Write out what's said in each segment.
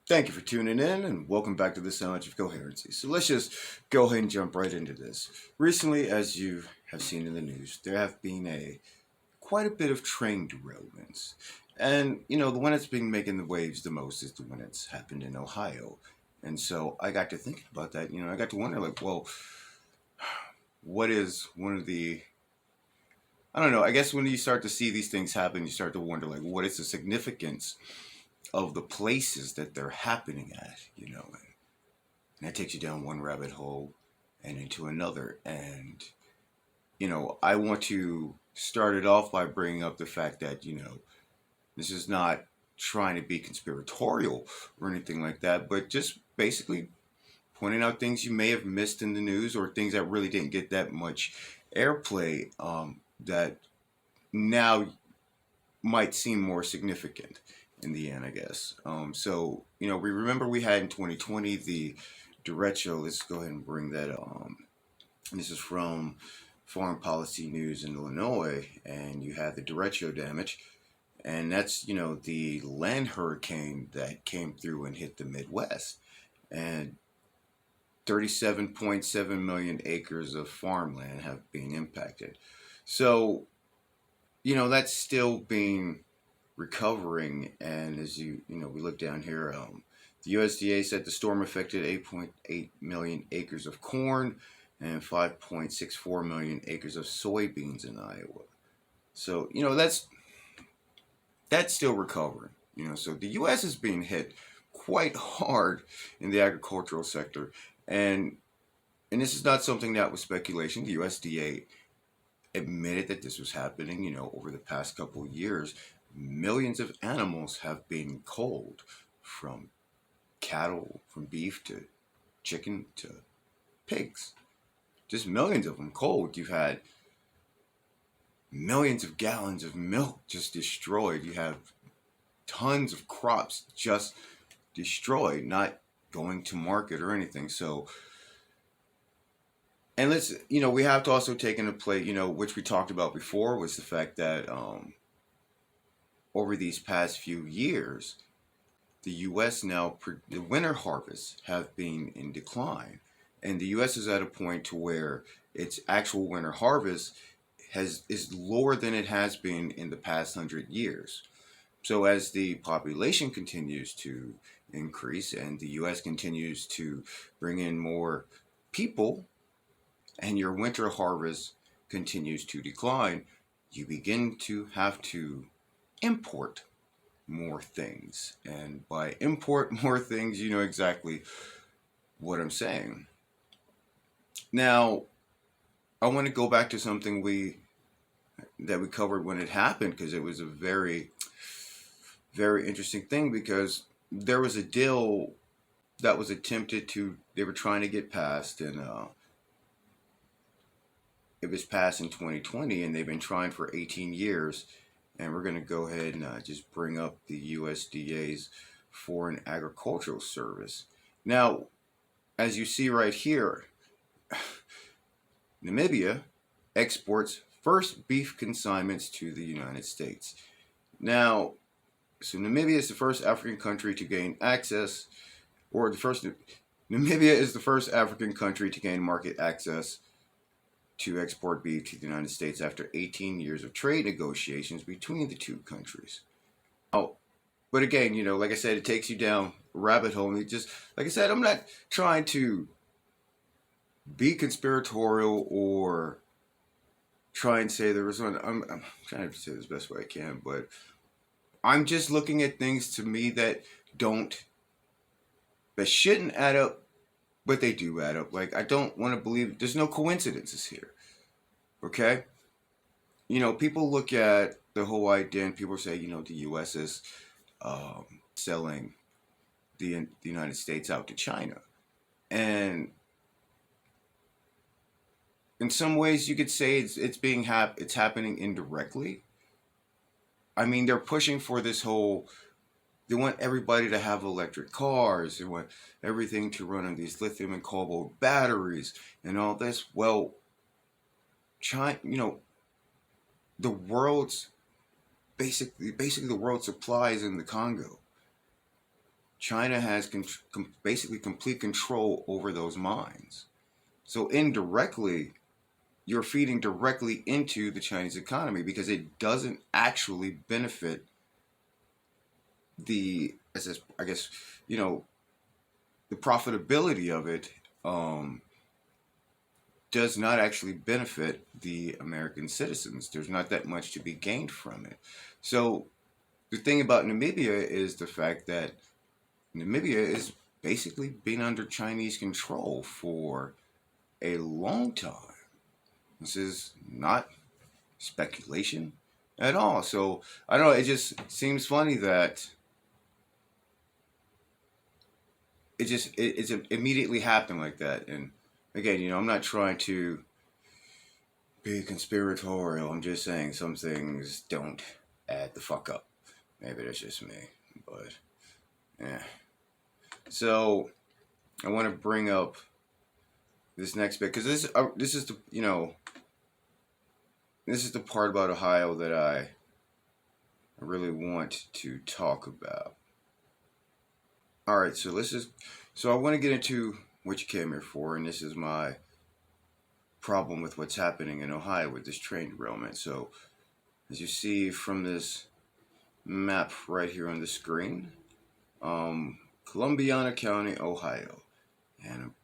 Thank you for tuning in and welcome back to the Sound of Coherency. So let's just go ahead and jump right into this. Recently, as you have seen in the news, there have been quite a bit of train derailments. And the one that's been making the waves the most is the one that's happened in Ohio. And so I got to thinking about that. I got to wonder like, well, what is one of the I don't know, I guess when you start to see these things happen, you start to wonder like what is the significance of the places that they're happening at. And that takes you down one rabbit hole and into another. And, I want to start it off by bringing up the fact that, this is not trying to be conspiratorial or anything like that, but just basically pointing out things you may have missed in the news or things that really didn't get that much airplay that now might seem more significant in the end, I guess. We remember we had in 2020 the derecho. Let's go ahead and bring that on. This is from Foreign Policy News in Illinois, and you had the derecho damage, and that's the land hurricane that came through and hit the Midwest, and 37.7 million acres of farmland have been impacted. So, that's still being recovering, and as we look down here, the USDA said the storm affected 8.8 million acres of corn and 5.64 million acres of soybeans in Iowa. So that's still recovering. So the U.S. is being hit quite hard in the agricultural sector, and this is not something that was speculation. The USDA admitted that this was happening. Over the past couple of years, millions of animals have been culled, from cattle, from beef to chicken to pigs. Just millions of them culled. You've had millions of gallons of milk just destroyed. You have tons of crops just destroyed, not going to market or anything. So, and we have to also take into play, which we talked about before, was the fact that over these past few years, the U.S. now, the winter harvests have been in decline. And the U.S. is at a point to where its actual winter harvest is lower than it has been in the past 100 years. So as the population continues to increase and the U.S. continues to bring in more people, and your winter harvest continues to decline, you begin to have to import more things. And by import more things, you know exactly what I'm saying. Now, I want to go back to something that we covered when it happened, because it was a very, very interesting thing, because there was a deal that was they were trying to get passed, and it was passed in 2020, and they've been trying for 18 years. And we're going to go ahead and just bring up the USDA's Foreign Agricultural Service. Now, as you see right here, Namibia exports first beef consignments to the United States. Now, so Namibia is the first African country to gain access, Namibia is the first African country to gain market access to export beef to the United States after 18 years of trade negotiations between the two countries. Oh, but again, like I said, it takes you down a rabbit hole. And like I said, I'm not trying to be conspiratorial or try and say there was one. I'm trying to say this the best way I can, but I'm just looking at things to me that shouldn't add up, but they do add up. Like, I don't want to believe there's no coincidences here. Okay? People look at the whole idea and people say, the U.S. is selling the United States out to China. And in some ways, you could say it's happening indirectly. I mean, they're pushing for this whole. They want everybody to have electric cars. They want everything to run on these lithium and cobalt batteries and all this. Well, China, the world's basically the world supplies in the Congo. China has basically complete control over those mines. So indirectly, you're feeding directly into the Chinese economy because it doesn't actually benefit I guess, you know, the profitability of it does not actually benefit the American citizens. There's not that much to be gained from it. So the thing about Namibia is the fact that Namibia is basically been under Chinese control for a long time. This is not speculation at all. So I don't know. It just seems funny that it's immediately happened like that. And again, I'm not trying to be conspiratorial. I'm just saying some things don't add the fuck up. Maybe that's just me, but yeah. So I want to bring up this next bit because this is the this is the part about Ohio that I really want to talk about. All right, so I want to get into what you came here for, and this is my problem with what's happening in Ohio with this train derailment. So as you see from this map right here on the screen, Columbiana County, Ohio, and I'm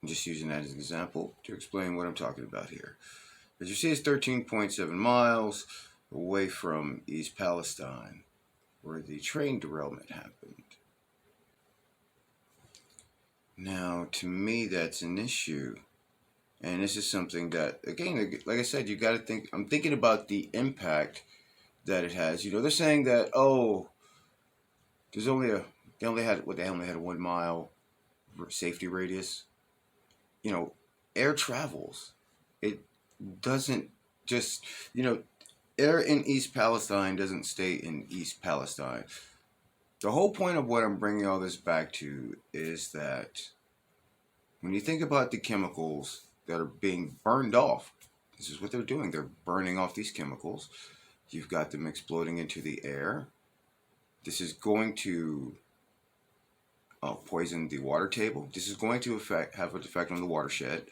just using that as an example to explain what I'm talking about here. As you see, it's 13.7 miles away from East Palestine, where the train derailment happened. Now, to me, that's an issue. And this is something that, again, like I said, you got to think. I'm thinking about the impact that it has. They're saying that, there's only they only had a 1 mile safety radius. Air travels. It doesn't just, air in East Palestine doesn't stay in East Palestine. The whole point of what I'm bringing all this back to is that when you think about the chemicals that are being burned off, this is what they're doing. They're burning off these chemicals. You've got them exploding into the air. This is going to poison the water table. This is going to have an effect on the watershed.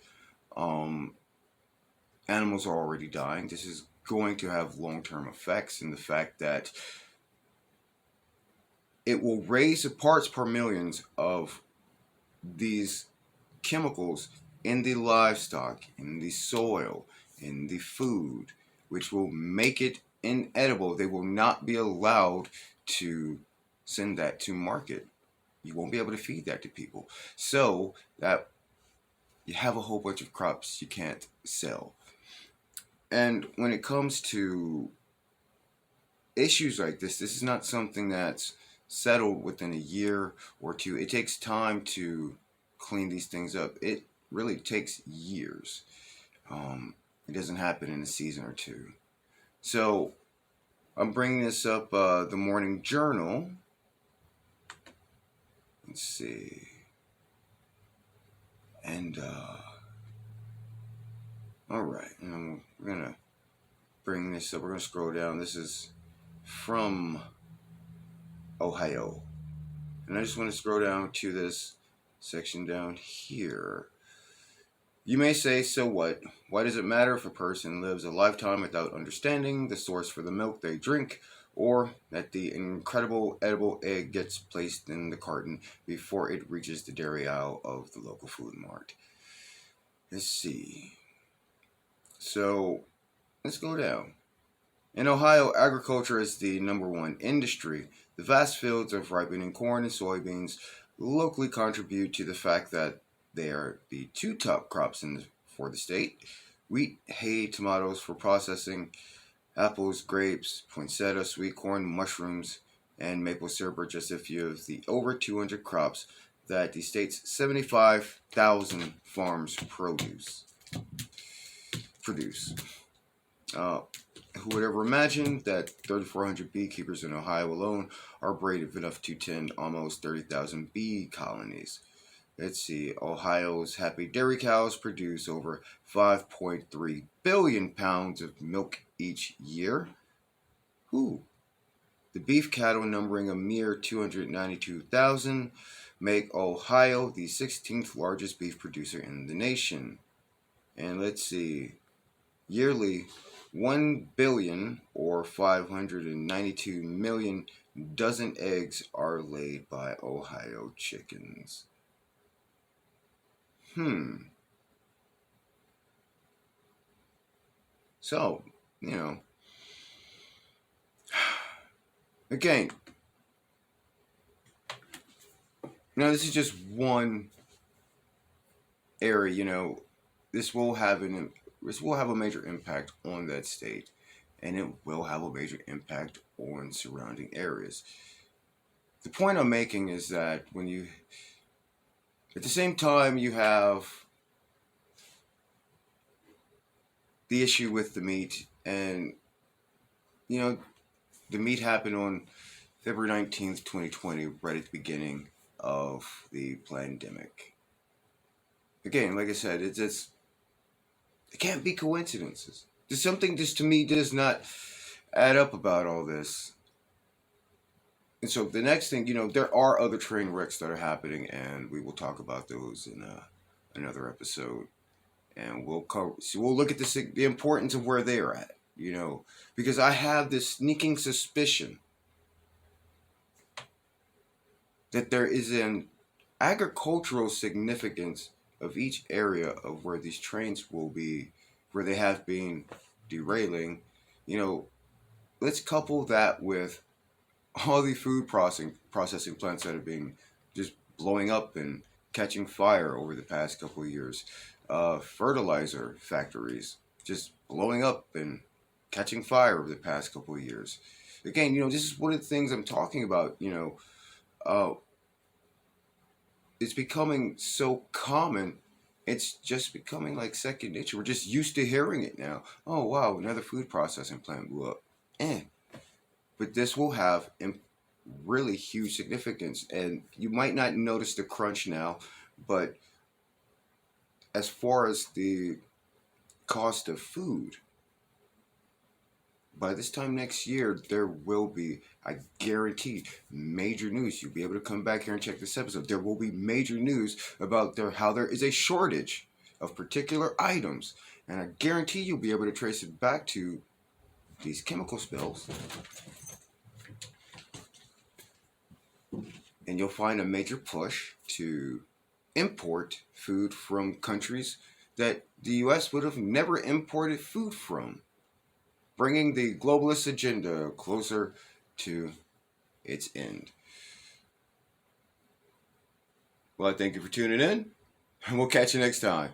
Animals are already dying. This is going to have long-term effects in the fact that it will raise the parts per millions of these chemicals in the livestock, in the soil, in the food, which will make it inedible. They will not be allowed to send that to market. You won't be able to feed that to people. So that you have a whole bunch of crops you can't sell. And when it comes to issues like this is not something that's settled within a year or two. It takes time to clean these things up. It really takes years. It doesn't happen in a season or two. So I'm bringing this up the Morning Journal. Let's see. And all right, and we're gonna bring this up. We're gonna scroll down. This is from Ohio, and I just want to scroll down to this section down here. You may say, so what? Why does it matter if a person lives a lifetime without understanding the source for the milk they drink, or that the incredible edible egg gets placed in the carton before it reaches the dairy aisle of the local food mart? Let's see. So, let's go down. In Ohio, agriculture is the number one industry. The vast fields of ripening corn and soybeans locally contribute to the fact that they are the two top crops for the state. Wheat, hay, tomatoes for processing, apples, grapes, poinsettia, sweet corn, mushrooms, and maple syrup are just a few of the over 200 crops that the state's 75,000 farms produce. Who would ever imagine that 3,400 beekeepers in Ohio alone are brave enough to tend almost 30,000 bee colonies? Let's see. Ohio's happy dairy cows produce over 5.3 billion pounds of milk each year. Who The beef cattle, numbering a mere 292,000, make Ohio the 16th largest beef producer in the nation. And let's see, yearly 1 billion or 592 million dozen eggs are laid by Ohio chickens. So, you know, again, this is just one area. This will have a major impact on that state, and it will have a major impact on surrounding areas. The point I'm making is that at the same time, you have the issue with the meat, and the meat happened on February 19th, 2020, right at the beginning of the pandemic. Again, like I said, it can't be coincidences. There's something just to me does not add up about all this. And so the next thing, there are other train wrecks that are happening, and we will talk about those in another episode. And we'll look at the importance of where they are at, because I have this sneaking suspicion that there is an agricultural significance of each area of where these trains will be, where they have been derailing. Let's couple that with all the food processing plants that have been just blowing up and catching fire over the past couple of years. Fertilizer factories just blowing up and catching fire over the past couple of years. Again, this is one of the things I'm talking about. It's becoming so common. It's just becoming like second nature. We're just used to hearing it now. Oh, wow, another food processing plant blew up. But this will have really huge significance. And you might not notice the crunch now, but as far as the cost of food, by this time next year, there will be, I guarantee, major news. You'll be able to come back here and check this episode. There will be major news about how there is a shortage of particular items. And I guarantee you'll be able to trace it back to these chemical spills. And you'll find a major push to import food from countries that the U.S. would have never imported food from, bringing the globalist agenda closer to its end. Well, I thank you for tuning in, and we'll catch you next time.